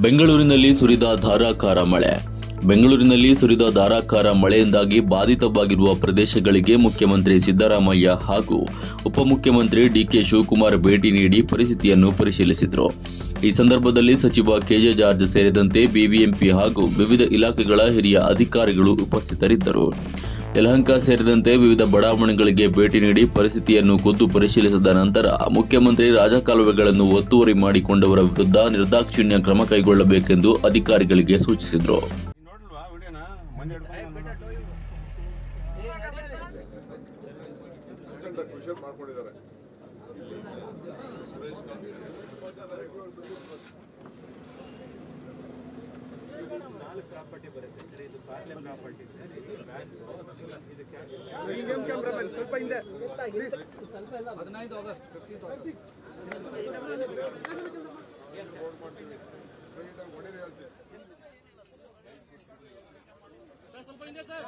ಬೆಂಗಳೂರಿನಲ್ಲಿ ಸುರಿದ ಧಾರಾಕಾರ ಮಳೆ. ಬೆಂಗಳೂರಿನಲ್ಲಿ ಸುರಿದ ಧಾರಾಕಾರ ಮಳೆಯಿಂದಾಗಿ ಬಾಧಿತವಾಗಿರುವ ಪ್ರದೇಶಗಳಿಗೆ ಮುಖ್ಯಮಂತ್ರಿ ಸಿದ್ದರಾಮಯ್ಯ ಹಾಗೂ ಉಪಮುಖ್ಯಮಂತ್ರಿ ಡಿಕೆ ಶಿವಕುಮಾರ್ ಭೇಟಿ ನೀಡಿ ಪರಿಸ್ಥಿತಿಯನ್ನು ಪರಿಶೀಲಿಸಿದರು. ಈ ಸಂದರ್ಭದಲ್ಲಿ ಸಚಿವ ಕೆಜೆ ಜಾರ್ಜ್ ಸೇರಿದಂತೆ ಬಿಬಿಎಂಪಿ ಹಾಗೂ ವಿವಿಧ ಇಲಾಖೆಗಳ ಹಿರಿಯ ಅಧಿಕಾರಿಗಳು ಉಪಸ್ಥಿತರಿದ್ದರು. ಯಲಹಂಕ ಸೇರಿದಂತೆ ವಿವಿಧ ಬಡಾವಣೆಗಳಿಗೆ ಭೇಟಿ ನೀಡಿ ಪರಿಸ್ಥಿತಿಯನ್ನು ಖುದ್ದು ಪರಿಶೀಲಿಸಿದ ನಂತರ ಮುಖ್ಯಮಂತ್ರಿ ರಾಜಕಾಲುವೆಗಳನ್ನು ಒತ್ತುವರಿ ಮಾಡಿಕೊಂಡವರ ವಿರುದ್ಧ ನಿರ್ದಾಕ್ಷಿಣ್ಯ ಕ್ರಮ ಕೈಗೊಳ್ಳಬೇಕೆಂದು ಅಧಿಕಾರಿಗಳಿಗೆ ಸೂಚಿಸಿದರು. ಪ್ರಾಪರ್ಟಿ ಬರುತ್ತೆ ಸರ್, ಇದು ಕಾರ್ಲೆ ಪ್ರಾಪರ್ಟಿ ಸರ್, ಇದು ಬ್ಯಾಂಕ್, ಇದು ಕ್ಯಾಶ್. ಕ್ಯಾಮ್ರಾಮನ್ ಸ್ವಲ್ಪ ಹಿಂದೆ 15 ಆಗಸ್ಟ್ 15 ಸ್ವಲ್ಪ ಹಿಂದೆ ಸರ್.